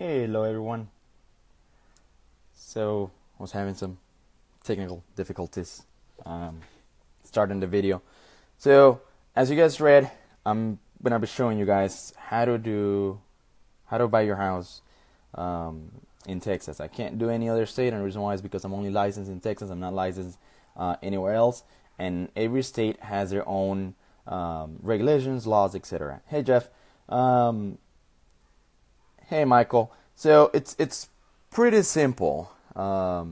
Hello everyone. So I was having some technical difficulties starting the video. So as you guys read, I'm gonna be showing you guys how to buy your house in Texas. I can't do any other state, and the reason why is because I'm only licensed in Texas. I'm not licensed anywhere else, and every state has their own regulations, laws, etc. Hey Jeff. Hey Michael. So it's pretty simple. I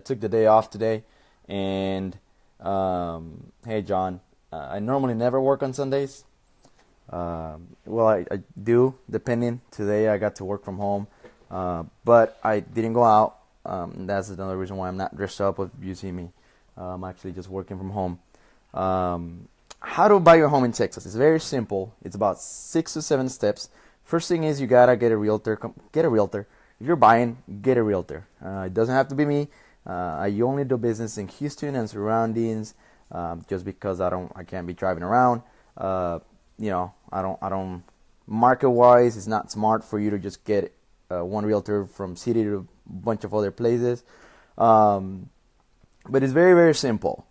took the day off today, and hey John. I normally never work on Sundays. Well, I do, depending. Today I got to work from home, but I didn't go out. That's another reason why I'm not dressed up. If you see me, I'm actually just working from home. How to buy your home in Texas? It's very simple. It's about 6 to 7 steps. First thing is you gotta get a realtor. Get a realtor. If you're buying, get a realtor. It doesn't have to be me. I only do business in Houston and surroundings, just because I can't be driving around. I don't. Market wise, it's not smart for you to just get one realtor from city to a bunch of other places. But it's very, very simple.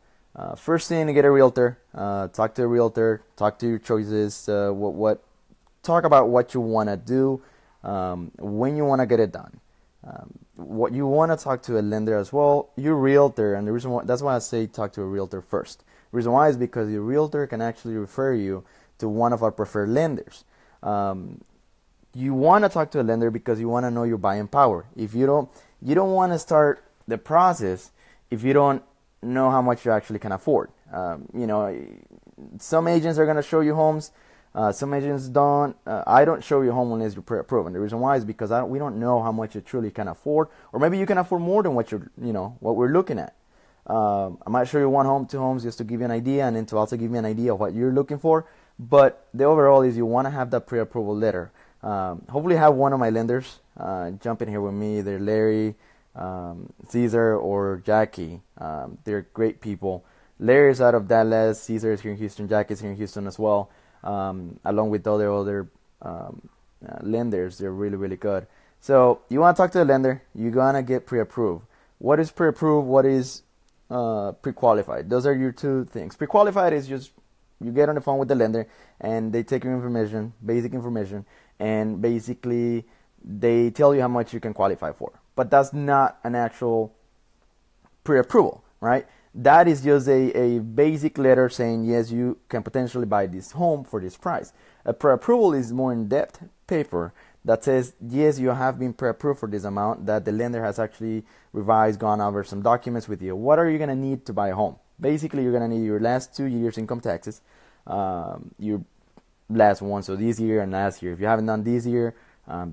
First thing, to get a realtor. Talk to a realtor. Talk to your choices. Talk about what you want to do, when you want to get it done. What you want to talk to a lender as well, your realtor, and the reason why, that's why I say talk to a realtor first. The reason why is because your realtor can actually refer you to one of our preferred lenders. You want to talk to a lender because you want to know your buying power. If you don't want to start the process if you don't know how much you actually can afford. Some agents are going to show you homes. Some agents don't. I don't show you home unless you're pre-approved. And the reason why is because we don't know how much you truly can afford, or maybe you can afford more than what what we're looking at. I might show you one home, two homes, just to give you an idea, and then to also give you an idea of what you're looking for. But the overall is you want to have that pre-approval letter. Hopefully, have one of my lenders jump in here with me. They're Larry, Caesar, or Jackie. They're great people. Larry is out of Dallas. Caesar is here in Houston. Jackie is here in Houston as well. Along with other lenders. They're really, really good. So you want to talk to the lender, you're going to get pre-approved. What is pre-approved? What is pre-qualified? Those are your two things. Pre-qualified is just you get on the phone with the lender and they take your information, basic information, and basically they tell you how much you can qualify for. But that's not an actual pre-approval, right? That is just a basic letter saying, yes, you can potentially buy this home for this price. A pre-approval is more in-depth paper that says, yes, you have been pre-approved for this amount, that the lender has actually revised, gone over some documents with you. What are you going to need to buy a home? Basically, you're going to need your last 2 years income taxes, your last one, so this year and last year. If you haven't done this year,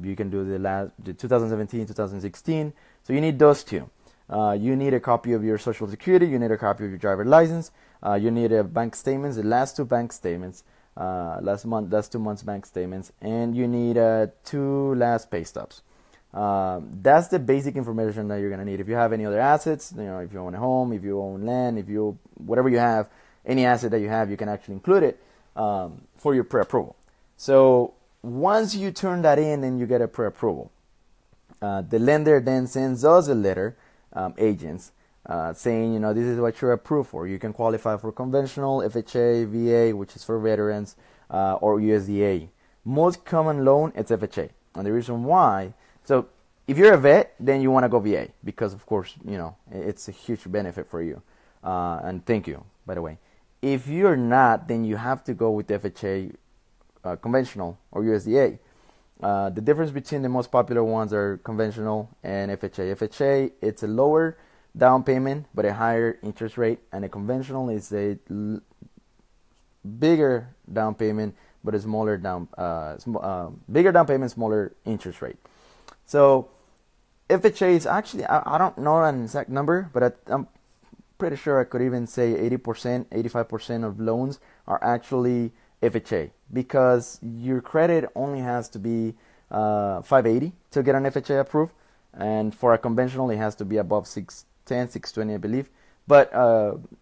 you can do the 2017, 2016. So you need those two. You need a copy of your Social Security. You need a copy of your driver's license. You need a bank statements, the last 2 bank statements, last 2 months bank statements, and you need 2 last pay stubs. That's the basic information that you're gonna need. If you have any other assets, if you own a home, if you own land, whatever you have, any asset that you have, you can actually include it for your pre-approval. So once you turn that in, then you get a pre-approval. The lender then sends us a letter. Agents saying, this is what you're approved for. You can qualify for conventional, FHA, VA, which is for veterans, or USDA. Most common loan, it's FHA. And the reason why, so if you're a vet, then you want to go VA because, of course, it's a huge benefit for you. And thank you, by the way. If you're not, then you have to go with FHA, conventional, or USDA. The difference between the most popular ones are conventional and FHA. FHA, it's a lower down payment but a higher interest rate, and a conventional is a bigger down payment but a smaller bigger down payment, smaller interest rate. So FHA is actually, I don't know an exact number, but I'm pretty sure I could even say 80%, 85% of loans are actually FHA, because your credit only has to be 580 to get an FHA approved, and for a conventional it has to be above 610, 620, I believe. But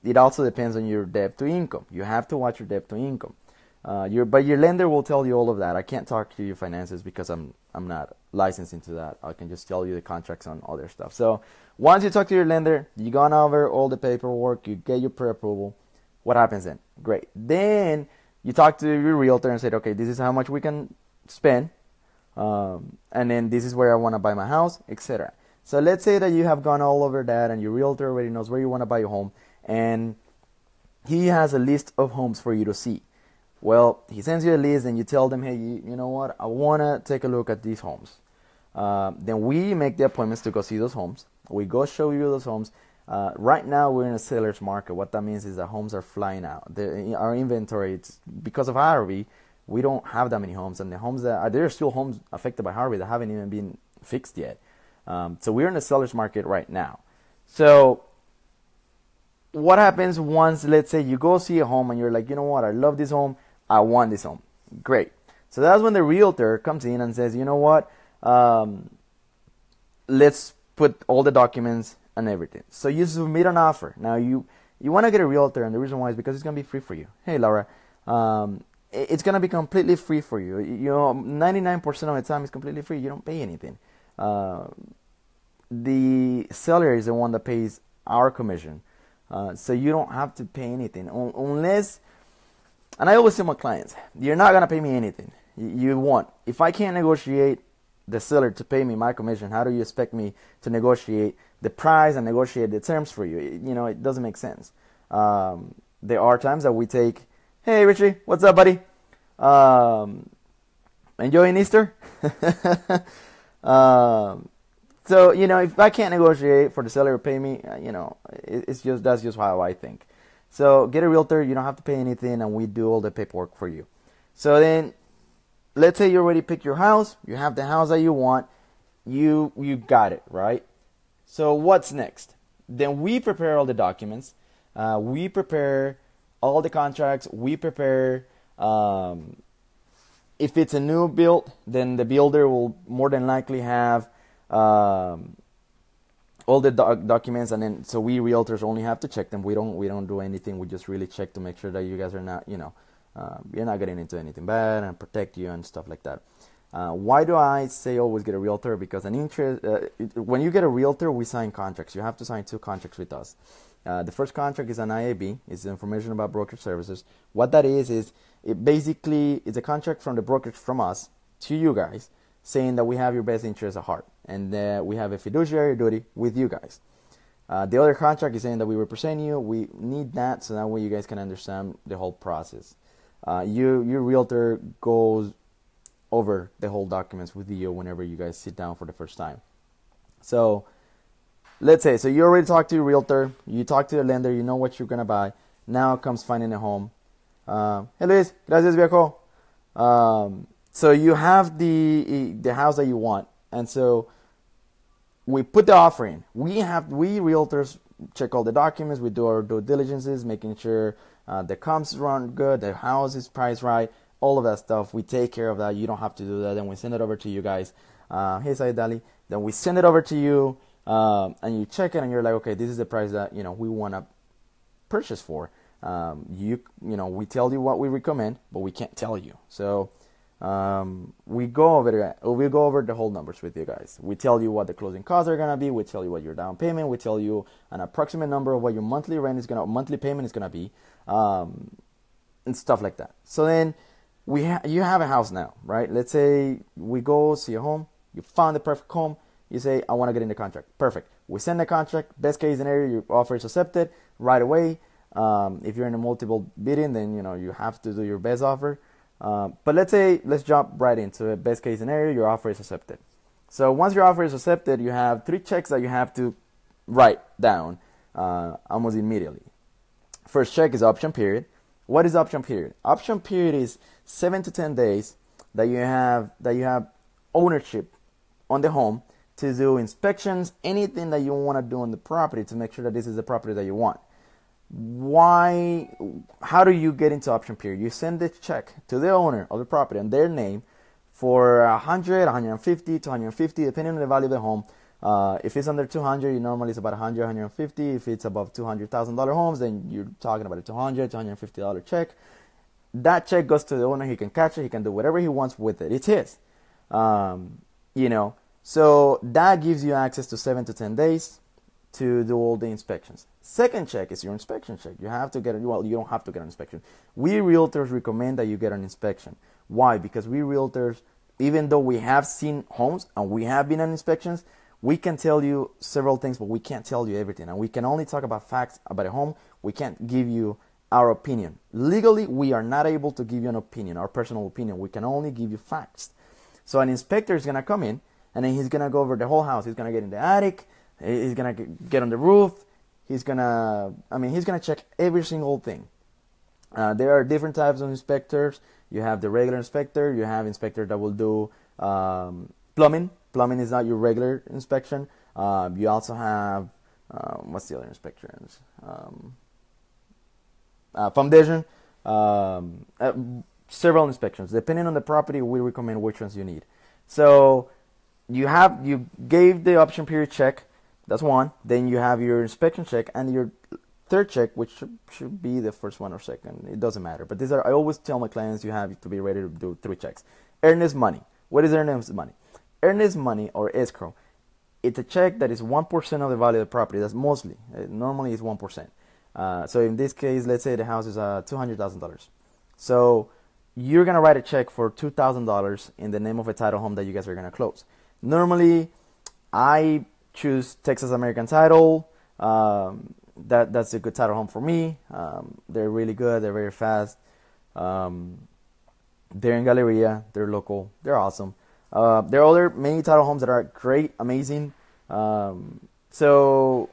it also depends on your debt to income. You have to watch your debt to income. But your lender will tell you all of that. I can't talk to your finances because I'm not licensed into that. I can just tell you the contracts on other stuff. So once you talk to your lender, you gone over all the paperwork, you get your pre-approval. What happens then? Great. Then you talk to your realtor and say, okay, this is how much we can spend, and then this is where I want to buy my house, etc. So let's say that you have gone all over that and your realtor already knows where you want to buy your home, and he has a list of homes for you to see. Well, he sends you a list and you tell them, hey, you know what, I want to take a look at these homes. Then we make the appointments to go see those homes. We go show you those homes. Right now we're in a seller's market. What that means is that homes are flying out. Our inventory, it's because of Harvey, we don't have that many homes, and the homes that there are still homes affected by Harvey that haven't even been fixed yet. So we're in the seller's market right now. So what happens once, let's say you go see a home and you're like, you know what, I love this home, I want this home. Great. So that's when the realtor comes in and says, you know what, let's put all the documents and everything. So you submit an offer. Now you want to get a realtor, and the reason why is because it's going to be free for you. Hey, Laura, it's going to be completely free for you. 99% of the time it's completely free. You don't pay anything. The seller is the one that pays our commission. So you don't have to pay anything unless, and I always tell my clients, you're not going to pay me anything. You won't. If I can't negotiate the seller to pay me my commission, how do you expect me to negotiate the price and negotiate the terms for you? It doesn't make sense. There are times that we take, hey, Richie, what's up, buddy? Enjoying Easter? So, if I can't negotiate for the seller to pay me, that's just how I think. So get a realtor, you don't have to pay anything, and we do all the paperwork for you. So then, let's say you already picked your house, you have the house that you want, you got it, right? So what's next? Then we prepare all the documents, we prepare all the contracts, we prepare, if it's a new build, then the builder will more than likely have all the documents, and then so we realtors only have to check them. We don't do anything. We just really check to make sure that you guys are not, you're not getting into anything bad, and protect you and stuff like that. Why do I say always get a realtor? Because when you get a realtor, we sign contracts. You have to sign 2 contracts with us. The first contract is an IAB. It's information about brokerage services. What that is it basically is a contract from the brokerage from us to you guys, saying that we have your best interests at heart, and we have a fiduciary duty with you guys. The other contract is saying that we represent you. We need that so that way you guys can understand the whole process. Your realtor goes over the whole documents with you whenever you guys sit down for the first time. So let's say, so you already talked to your realtor, you talk to the lender, you know what you're going to buy. Now comes finding a home. Hey Luis, gracias viejo. So you have the house that you want, and so we put the offer in. We realtors check all the documents. We do our due diligences, making sure the comps run good, the house is priced right, all of that stuff. We take care of that. You don't have to do that. Then we send it over to you guys. Hey Said Ali. Then we send it over to you, and you check it, and you're like, okay, this is the price that we want to purchase for. We tell you what we recommend, but we can't tell you. So we go over the whole numbers with you guys. We tell you what the closing costs are gonna be. We tell you what your down payment. We tell you an approximate number of what your monthly payment is gonna be, and stuff like that. So then you have a house now, right? Let's say we go see a home. You found the perfect home. You say, I want to get in the contract. Perfect. We send the contract. Best case scenario, your offer is accepted right away. If you're in a multiple bidding, then you have to do your best offer. But let's jump right into it. Best case scenario, your offer is accepted. So once your offer is accepted, you have 3 checks that you have to write down almost immediately. First check is option period. What is option period? Option period is 7 to 10 days that you have ownership on the home to do inspections, anything that you want to do on the property to make sure that this is the property that you want. How do you get into option period? You send the check to the owner of the property and their name for 100, 150, 250, depending on the value of the home. If it's under 200, normally it's about 100, 150. If it's above $200,000 homes, then you're talking about a $200, $250 check. That check goes to the owner. He can catch it. He can do whatever he wants with it. It's his. you know. So that gives you access to 7 to 10 days to do all the inspections. Second check is your inspection check. You have to get it. Well, you don't have to get an inspection. We realtors recommend that you get an inspection. Why? Because we realtors, even though we have seen homes and we have been on inspections, we can tell you several things, but we can't tell you everything. And we can only talk about facts about a home. We can't give you our opinion. Legally, we are not able to give you an opinion, our personal opinion. We can only give you facts. So an inspector is going to come in, and then he's going to go over the whole house. He's going to get in the attic. He's going to get on the roof. He's going to check every single thing. There are different types of inspectors. You have the regular inspector. You have inspector that will do plumbing. Plumbing is not your regular inspection. You also have, what's the other inspections? Foundation. Several inspections. Depending on the property, we recommend which ones you need. So you gave the option period check. That's one. Then you have your inspection check and your third check, which should be the first one or second. It doesn't matter. But these are, I always tell my clients, you have to be ready to do 3 checks. Earnest money. What is earnest money? Earnest money, or escrow, it's a check that is 1% of the value of the property. That's mostly. Normally it's 1%. So in this case, let's say the house is $200,000. So you're going to write a check for $2,000 in the name of a title home that you guys are going to close. Normally, I choose Texas American Title. That's a good title home for me. They're really good. They're very fast. They're in Galleria. They're local. They're awesome. There are other many title homes that are great, amazing. So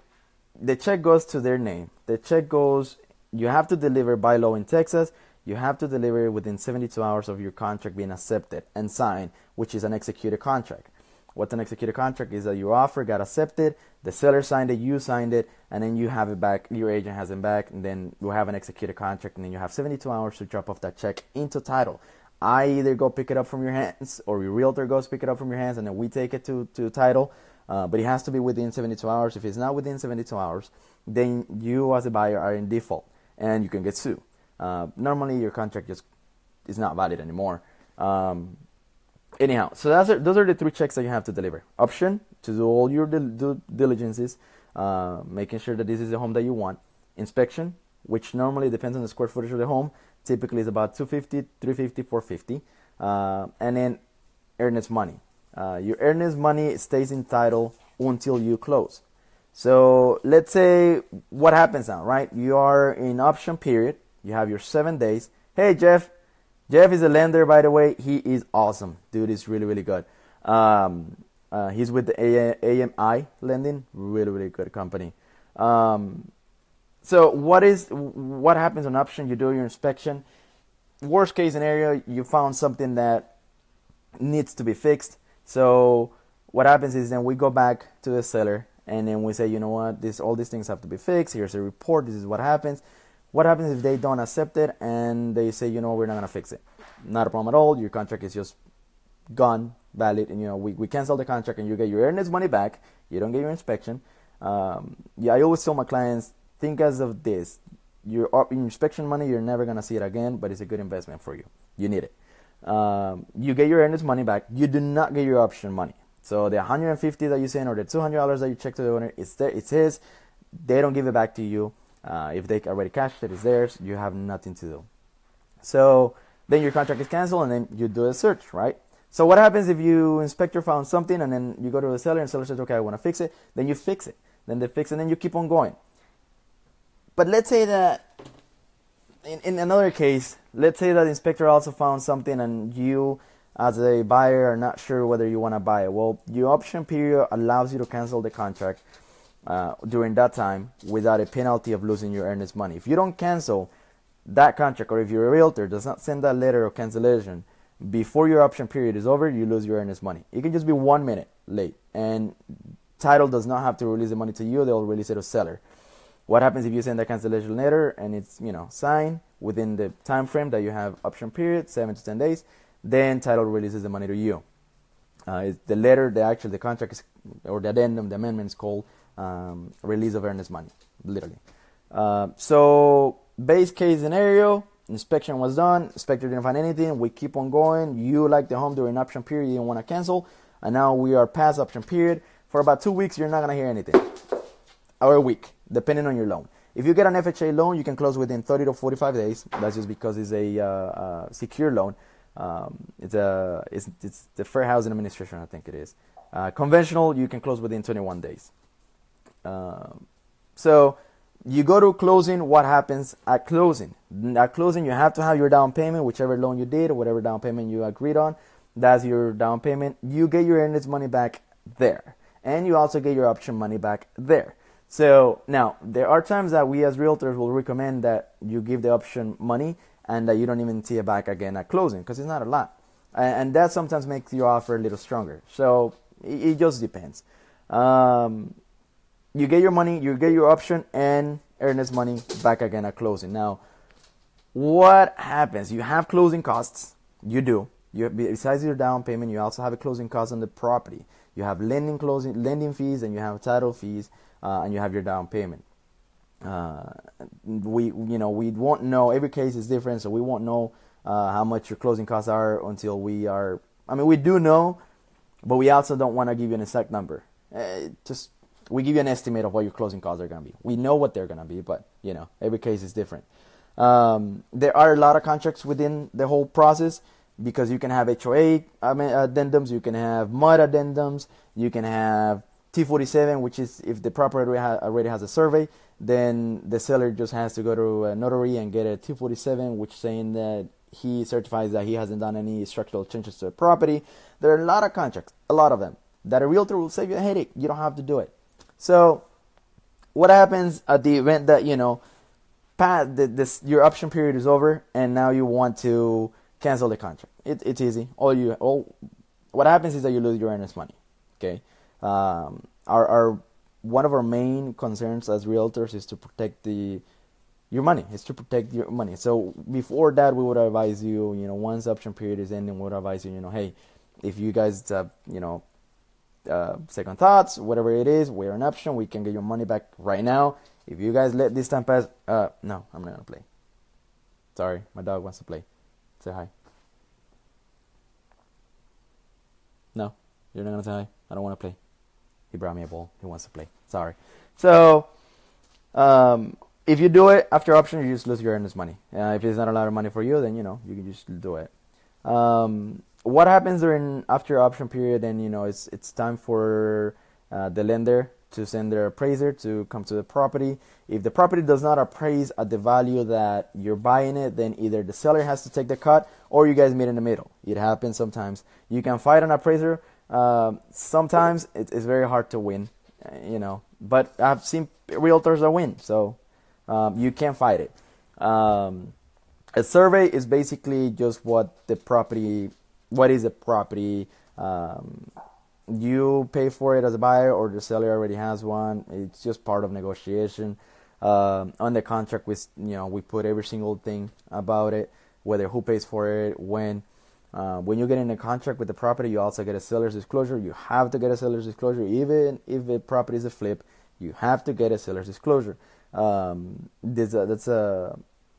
the check goes to their name. The check goes, you have to deliver by law in Texas. You have to deliver within 72 hours of your contract being accepted and signed, which is an executed contract. What's an executed contract is that your offer got accepted, the seller signed it, you signed it, and then you have it back, your agent has it back, and then you have an executed contract, and then you have 72 hours to drop off that check into title. I either go pick it up from your hands, or your realtor goes pick it up from your hands, and then we take it to title, but it has to be within 72 hours. If it's not within 72 hours, then you as a buyer are in default, and you can get sued. Normally your contract just is not valid anymore. Anyhow, so those are the 3 checks that you have to deliver. Option, to do all your due diligences, making sure that this is the home that you want. Inspection, which normally depends on the square footage of the home. Typically it's about $250, $350, $450. And then earnest money. Your earnest money stays in title until you close. So let's say what happens now, right? You are in option period. You have your 7 days. Hey, Jeff. Jeff is a lender, by the way. He is awesome. Dude is really, really good. He's with the AMI lending. Really, really good company. So what happens on option? You do your inspection. Worst case scenario, you found something that needs to be fixed. So what happens is then we go back to the seller and then we say, you know what, all these things have to be fixed. Here's a report. This is what happens. What happens if they don't accept it and they say, you know, we're not going to fix it? Not a problem at all. Your contract is just gone, valid, and, you know, we cancel the contract and you get your earnest money back. You don't get your inspection. Yeah, I always tell my clients, think as of this. Your inspection money, you're never going to see it again, but it's a good investment for you. You need it. You get your earnest money back. You do not get your option money. So the $150 that you send or the $200 that you check to the owner, it's his. They don't give it back to you. If they already cashed it, it's theirs. You have nothing to do. So then your contract is canceled and then you do a search, right? So what happens if you inspector found something and then you go to the seller and the seller says, okay, I want to fix it. Then you fix it. Then they fix it and then you keep on going. But let's say that in another case, let's say that the inspector also found something and you as a buyer are not sure whether you want to buy it. Well, your option period allows you to cancel the contract during that time without a penalty of losing your earnest money. If you don't cancel that contract, or if your realtor does not send that letter of cancellation before your option period is over, you lose your earnest money. It can just be 1 minute late, and title does not have to release the money to you. They'll release it to seller. What happens if you send that cancellation letter and it's, you know, signed within the time frame that you have option period, 7 to 10 days, then title releases the money to you. The letter, the contract is, or the addendum, the amendment is called release of earnest money, literally. So base case scenario, inspection was done, inspector didn't find anything, we keep on going, you like the home during option period, you don't want to cancel, and now we are past option period. For about 2 weeks, you're not going to hear anything, or a week, depending on your loan. If you get an FHA loan, you can close within 30 to 45 days. That's just because it's a secure loan. It's the Fair Housing Administration, I think it is. Conventional, you can close within 21 days. So you go to closing. What happens at closing? At closing, you have to have your down payment, whichever loan you did or whatever down payment you agreed on. That's your down payment. You get your earnest money back there, and you also get your option money back there. So now there are times that we as realtors will recommend that you give the option money and that you don't even see it back again at closing, because it's not a lot, and that sometimes makes your offer a little stronger. So it just depends. You get your money, you get your option and earnest money back again at closing. Now, what happens? You have closing costs. You do. Besides your down payment, you also have a closing cost on the property. You have lending fees, and you have title fees, and you have your down payment. We won't know. Every case is different, so we won't know how much your closing costs are until we are. I mean, we do know, but we also don't want to give you an exact number. We give you an estimate of what your closing costs are going to be. We know what they're going to be, but every case is different. There are a lot of contracts within the whole process, because you can have HOA addendums, you can have MUD addendums, you can have T47, which is if the property already has a survey, then the seller just has to go to a notary and get a T47, which saying that he certifies that he hasn't done any structural changes to the property. There are a lot of contracts, a lot of them, that a realtor will save you a headache. You don't have to do it. So what happens at the event that, your option period is over and now you want to cancel the contract? It's easy. What happens is that you lose your earnest money. Okay. One of our main concerns as realtors is to protect your money. So before that, we would advise you, once the option period is ending, we would advise you, hey, if you guys have, second thoughts, whatever it is, we're an option. We can get your money back right now. If you guys let this time pass, no, I'm not gonna play. Sorry, my dog wants to play. Say hi. No, you're not gonna say hi. I don't want to play. He brought me a ball. He wants to play. Sorry. So, if you do it after option, you just lose your earnest money. If it's not a lot of money for you, then you can just do it. What happens after option period? Then it's time for the lender to send their appraiser to come to the property. If the property does not appraise at the value that you're buying it, then either the seller has to take the cut or you guys meet in the middle. It happens sometimes. You can fight an appraiser. Sometimes it's very hard to win, but I've seen realtors that win, so you can't fight it. A survey is basically just what is a property. You pay for it as a buyer or the seller already has one. It's just part of negotiation. On the contract, we put every single thing about it, whether who pays for it, when. When you get in a contract with the property, you also get a seller's disclosure. You have to get a seller's disclosure. Even if the property is a flip, you have to get a seller's disclosure. It's a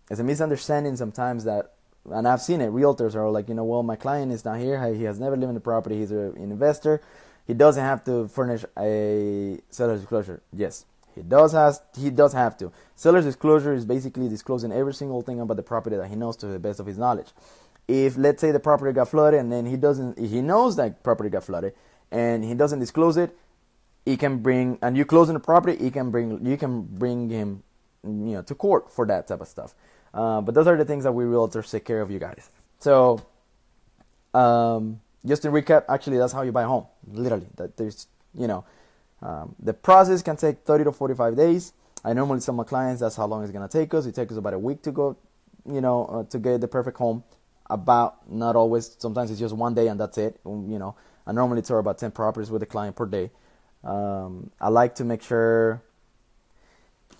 misunderstanding sometimes that, and I've seen it, realtors are like, well, my client is not here. He has never lived in the property. He's an investor. He doesn't have to furnish a seller's disclosure. Yes, he does have to. Seller's disclosure is basically disclosing every single thing about the property that he knows to the best of his knowledge. If, let's say, the property got flooded and then he knows that property got flooded and he doesn't disclose it, he can bring, and you close on the property, you can bring him, to court for that type of stuff. But those are the things that we realtors take care of you guys. So, just to recap, actually, that's how you buy a home. Literally, that there's, the process can take 30 to 45 days. I normally tell my clients that's how long it's gonna take us. It takes us about a week to go, to get the perfect home. Not always. Sometimes it's just one day and that's it. I normally tour about 10 properties with a client per day. I like to make sure.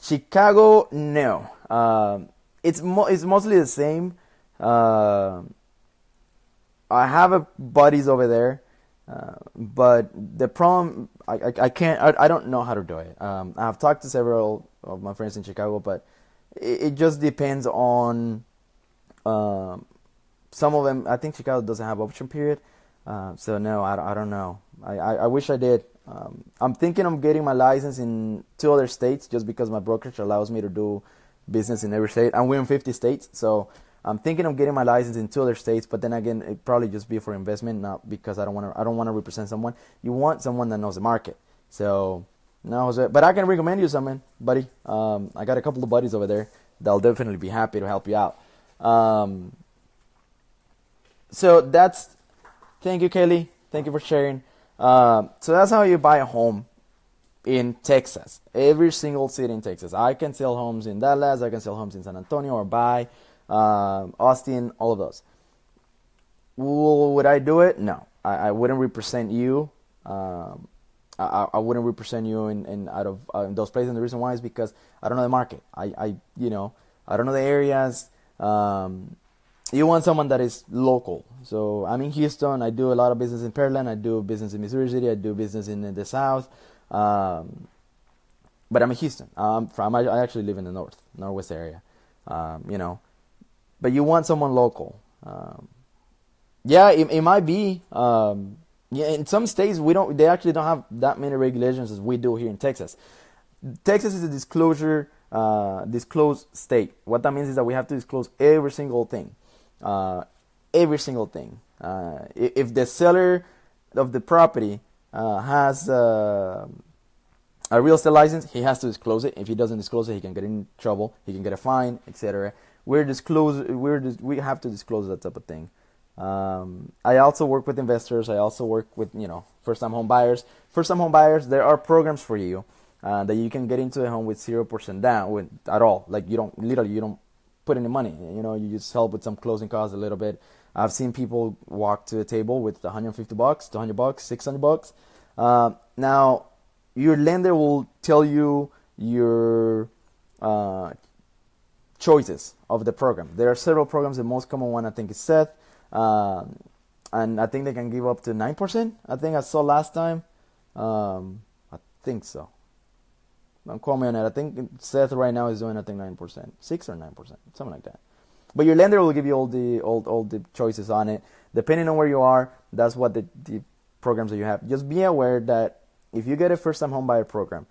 Chicago, no. It's mostly the same. I have buddies over there, but the problem, I can't. I don't know how to do it. I've talked to several of my friends in Chicago, but it just depends on. Some of them, I think Chicago doesn't have option period. So no, I don't know. I wish I did. I'm thinking of getting my license in 2 other states just because my brokerage allows me to do business in every state. And we're in 50 states, so I'm thinking of getting my license in 2 other states. But then again, it probably just be for investment, not because I don't want to represent someone. You want someone that knows the market. So no, Jose, but I can recommend you someone, buddy. I got a couple of buddies over there that'll definitely be happy to help you out. So that's. Thank you, Kelly. Thank you for sharing. So that's how you buy a home in Texas. Every single city in Texas. I can sell homes in Dallas. I can sell homes in San Antonio or buy Austin, all of those. Would I do it? No. I wouldn't represent you. I wouldn't represent you in out of those places. And the reason why is because I don't know the market. I don't know the areas. You want someone that is local. So I'm in Houston. I do a lot of business in Pearland. I do business in Missouri City. I do business in the South. But I'm in Houston. I actually live in the Northwest area. But you want someone local. Yeah, it might be. Yeah, in some states they actually don't have that many regulations as we do here in Texas. Texas is a disclosed state. What that means is that we have to disclose every single thing. If the seller of the property has a real estate license, he has to disclose it. If he doesn't disclose it, he can get in trouble. He can get a fine, etc. We have to disclose that type of thing. I also work with investors. I also work with first-time home buyers. First-time home buyers, there are programs for you that you can get into a home with 0% down at all. Like you don't put any money. You just help with some closing costs a little bit. I've seen people walk to a table with $150, $200, $600. Now, your lender will tell you your choices of the program. There are several programs. The most common one I think is Seth, and I think they can give up to 9%. I think I saw last time. I think so. Don't quote me on it. I think Seth right now is doing 9%, 6 or 9%, something like that. But your lender will give you all the choices on it, depending on where you are. That's what the programs that you have. Just be aware that if you get a first-time home buyer program,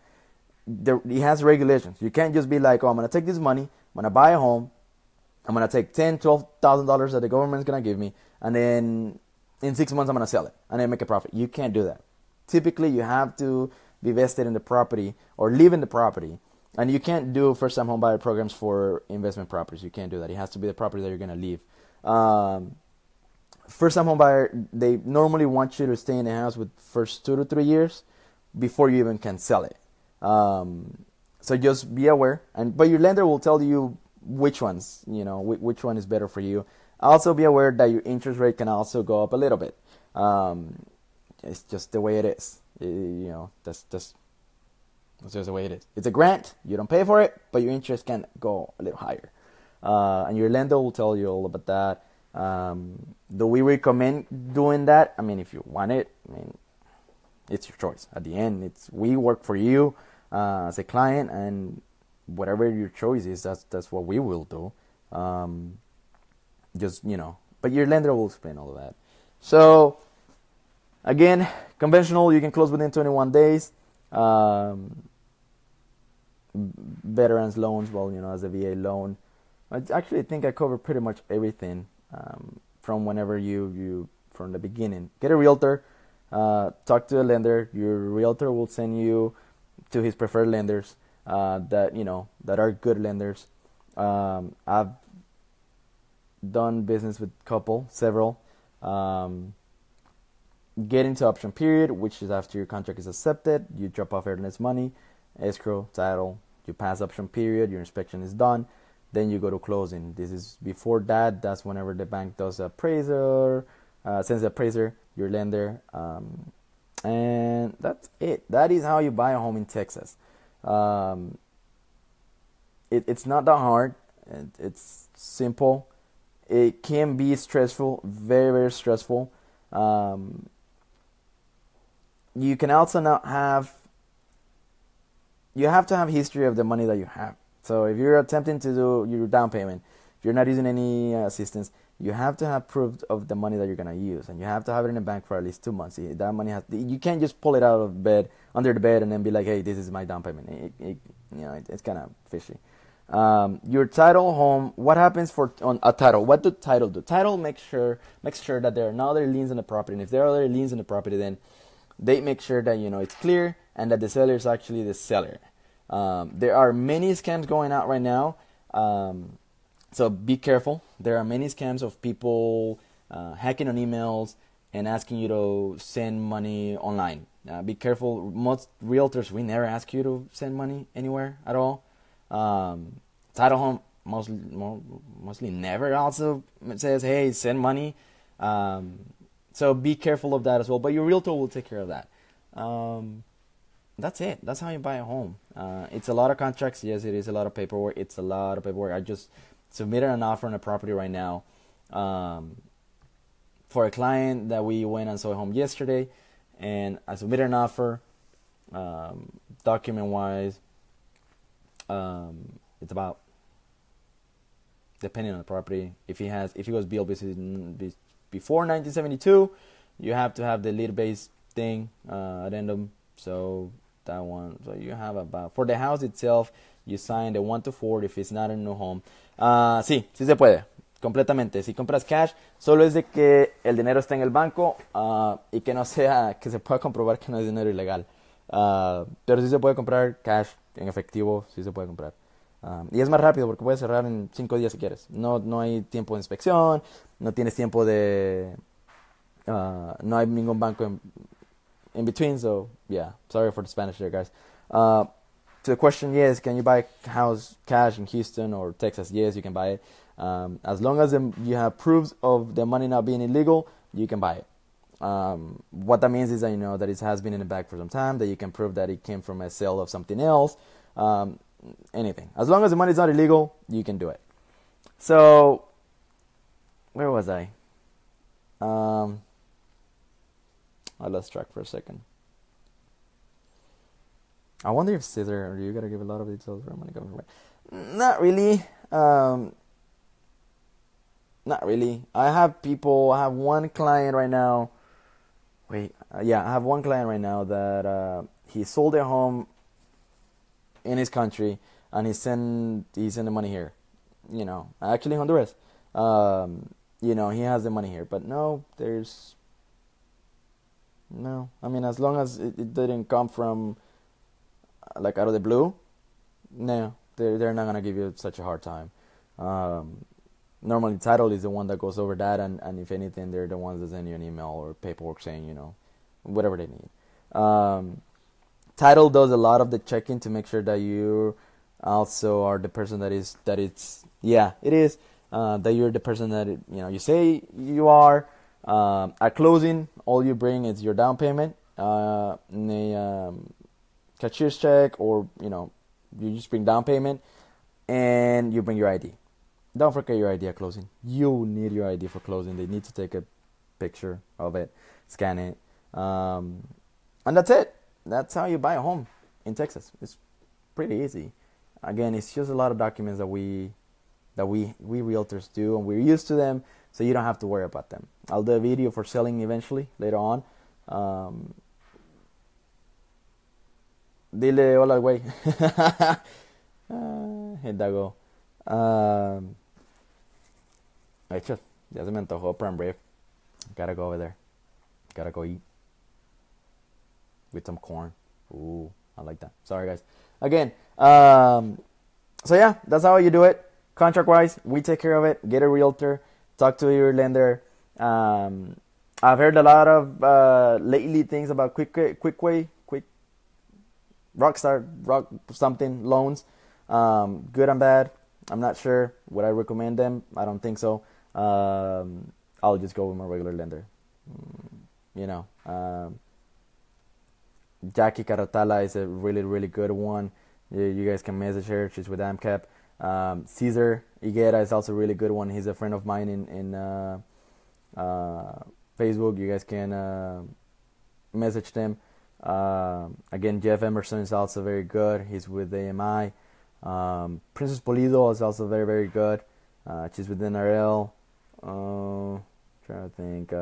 it has regulations. You can't just be like, I'm gonna take this money, I'm gonna buy a home, I'm gonna take $10,000-$12,000 that the government's gonna give me, and then in 6 months I'm gonna sell it and then make a profit. You can't do that. Typically, you have to be vested in the property or live in the property, and you can't do first-time home buyer programs for investment properties. You can't do that. It has to be the property that you're gonna live. First-time home buyer, they normally want you to stay in the house with first 2 to 3 years before you even can sell it. So just be aware, but your lender will tell you which ones, which one is better for you. Also be aware that your interest rate can also go up a little bit. It's just the way it is. That's just the way it is. It's a grant. You don't pay for it, but your interest can go a little higher. And your lender will tell you all about that. Do we recommend doing that? I mean, if you want it, it's your choice. At the end, we work for you as a client, and whatever your choice is, that's what we will do. But your lender will explain all of that. So, again, conventional, you can close within 21 days. Veterans loans, as a VA loan. I actually think I covered pretty much everything from whenever from the beginning. Get a realtor. Talk to a lender. Your realtor will send you to his preferred lenders that are good lenders. I've done business with several. Get into option period, which is after your contract is accepted. You drop off earnest money, escrow, title. You pass option period. Your inspection is done. Then you go to closing. This is before that. That's whenever the bank does appraiser, sends the appraiser, your lender, and that's it. That is how you buy a home in Texas. It's not that hard. It's simple. It can be stressful, very, very stressful. You can also you have to have history of the money that you have. So if you're attempting to do your down payment, if you're not using any assistance, you have to have proof of the money that you're gonna use, and you have to have it in the bank for at least 2 months. That money you can't just pull it out of bed, under the bed, and then be like, hey, this is my down payment. It's kind of fishy. Your title home. What happens on a title? What do title do? Title makes sure that there are no other liens on the property, and if there are other liens on the property, then they make sure that it's clear and that the seller is actually the seller. There are many scams going out right now, so be careful. There are many scams of people hacking on emails and asking you to send money online. Be careful. Most realtors, we never ask you to send money anywhere at all. Title home mostly never also says, hey, send money. So be careful of that as well. But your realtor will take care of that. That's it. That's how you buy a home. It's a lot of contracts. Yes, it is a lot of paperwork. It's a lot of paperwork. I just submitted an offer on a property right now for a client that we went and saw a home yesterday. And I submitted an offer, document-wise. It's about, depending on the property, if it was built before 1972, you have to have the lead-based thing addendum. So that one. So you have about, for the house itself, you sign the 1 to 4 if it's not a new home. Sí se puede. Completamente. Si compras cash, solo es de que el dinero está en el banco y que no sea, que se pueda comprobar que no es dinero ilegal. Pero sí se puede comprar cash en efectivo, sí se puede comprar. Y es más rápido porque puedes cerrar en 5 días si quieres. No hay tiempo de inspección, no tienes tiempo de... no hay ningún banco in between, so yeah, sorry for the Spanish there, guys. To the question, yes, can you buy a house cash in Houston or Texas? Yes, you can buy it. As long as you have proofs of the money not being illegal, you can buy it. What that means is that that it has been in the bank for some time, that you can prove that it came from a sale of something else, anything. As long as the money is not illegal, you can do it. So, where was I? I lost track for a second. I wonder if Caesar, or you gotta give a lot of details where money coming from. Not really. Not really. I have one client right now. I have one client right now that he sold their home in his country and he sent the money here. Actually Honduras. He has the money here, but I mean, as long as it didn't come from like out of the blue, no, they're not gonna give you such a hard time. Normally title is the one that goes over that, and if anything, they're the ones that send you an email or paperwork saying whatever they need. Title does a lot of the checking to make sure that you also are the person that is that you're the person that you say you are. At closing, all you bring is your down payment, a cashier's check, or you just bring down payment, and you bring your ID. Don't forget your ID at closing. You need your ID for closing. They need to take a picture of it, scan it, and that's it. That's how you buy a home in Texas. It's pretty easy. Again, it's just a lot of documents that we realtors do, and we're used to them, so you don't have to worry about them. I'll do a video for selling eventually later on. Dile hola, güey. Dago. Hecho, ya se me antojó prime rib. Gotta go over there. Gotta go eat with some corn. Ooh, I like that. Sorry, guys. Again, so yeah, that's how you do it. Contract-wise, we take care of it. Get a realtor. Talk to your lender. I've heard a lot of lately things about quick rock something loans. Good and bad. I'm not sure. Would I recommend them? I don't think so. I'll just go with my regular lender. Jackie Caratala is a really, really good one. You guys can message her. She's with AMCAP. Cesar Higuera is also a really good one. He's a friend of mine in Facebook. You guys can message them. Again, Jeff Emerson is also very good. He's with AMI. Princess Polido is also very, very good. She's with NRL. Trying to think.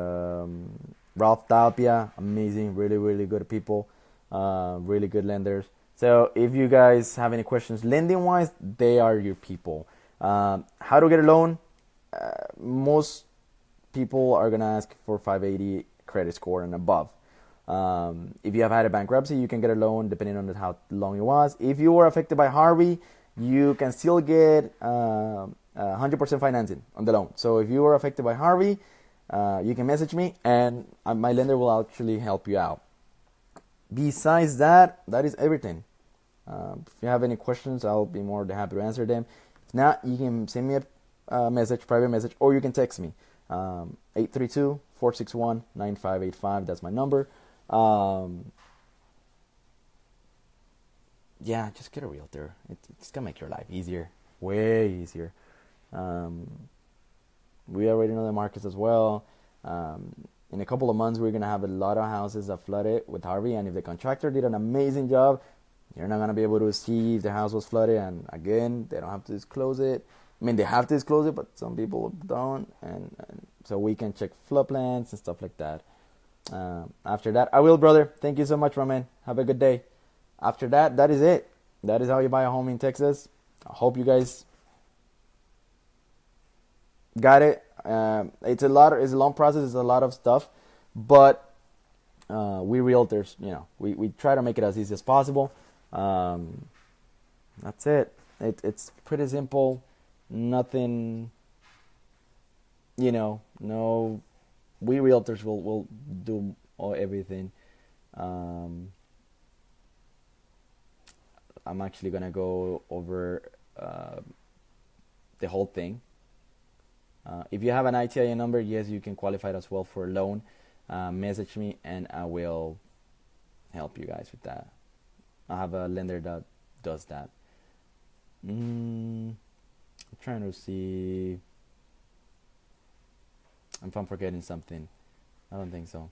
Ralph Tapia, amazing, really, really good people, really good lenders. So if you guys have any questions lending wise, they are your people. How to get a loan? Most people are gonna ask for 580 credit score and above. If you have had a bankruptcy, you can get a loan depending on how long it was. If you were affected by Harvey, you can still get 100% financing on the loan. So if you were affected by Harvey, you can message me and my lender will actually help you out. Besides that, that is everything. If you have any questions, I'll be more than happy to answer them. If not, you can send me a message, private message, or you can text me. 832-461-9585. That's my number. Yeah, just get a realtor. It's gonna make your life easier, way easier. We already know the markets as well. In a couple of months, we're gonna have a lot of houses that flooded with Harvey, and if the contractor did an amazing job, you're not gonna be able to see if the house was flooded. And again, they don't have to disclose it. I mean, they have to disclose it, but some people don't, and so we can check flood plans and stuff like that. After that, I will, brother. Thank you so much, my man. Have a good day. After that, that is it. That is how you buy a home in Texas. I hope you guys got it. It's a long process. It's a lot of stuff, but we realtors, we try to make it as easy as possible. That's it. It's pretty simple. Nothing. No. We realtors will do everything. I'm actually gonna go over the whole thing. If you have an ITIN number, yes, you can qualify as well for a loan. Message me and I will help you guys with that. I have a lender that does that. I'm trying to see if I'm forgetting something. I don't think so.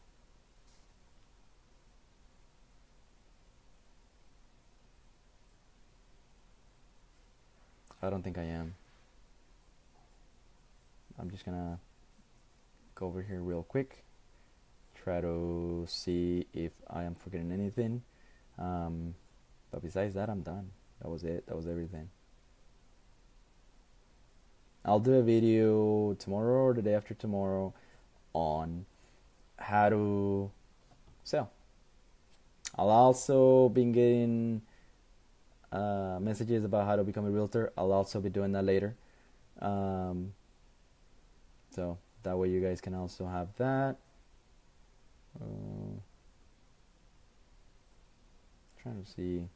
I don't think I am. I'm just gonna go over here real quick, try to see if I am forgetting anything. But besides that, I'm done. That was it. That was everything. I'll do a video tomorrow or the day after tomorrow on how to sell. I'll also be getting messages about how to become a realtor. I'll also be doing that later. So that way you guys can also have that. Trying to see.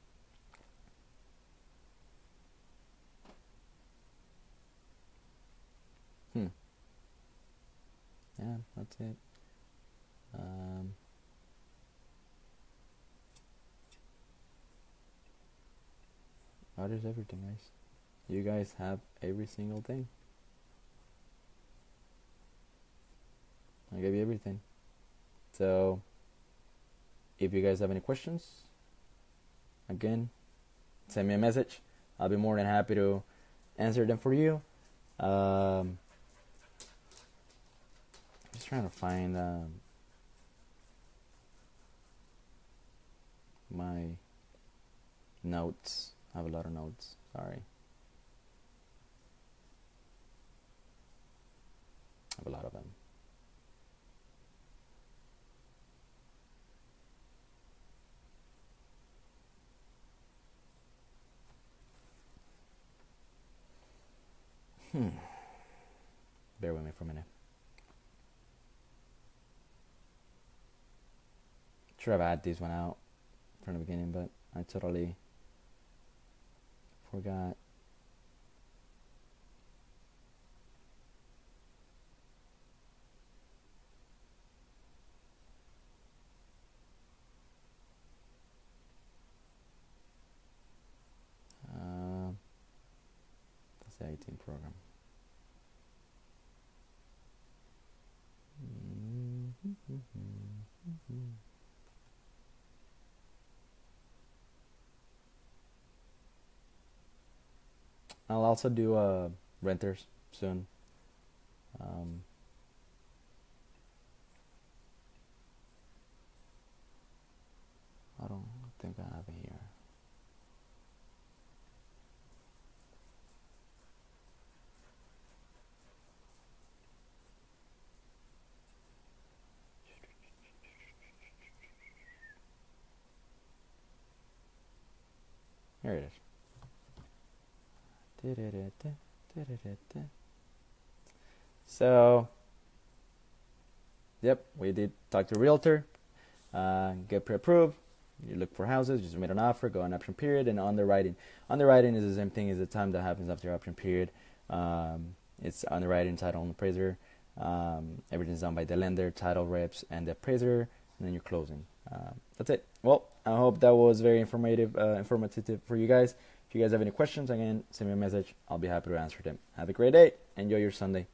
Yeah, that's it. That is everything, guys. You guys have every single thing. I gave you everything. So if you guys have any questions, again, send me a message. I'll be more than happy to answer them for you. Just trying to find my notes. I have a lot of notes. Sorry. I have a lot of them. Bear with me for a minute. Should have had this one out from the beginning, but I totally forgot. That's the 18 program. I'll also do renters soon. Um, I don't think I have it here. Here it is. So, yep, we did talk to a realtor, get pre-approved. You look for houses, just made an offer, go on option period, and underwriting. Underwriting is the same thing as the time that happens after option period. It's underwriting, title, and appraiser. Everything's done by the lender, title reps, and the appraiser, and then you're closing. That's it. Well, I hope that was very informative for you guys. If you guys have any questions, again, send me a message. I'll be happy to answer them. Have a great day. Enjoy your Sunday.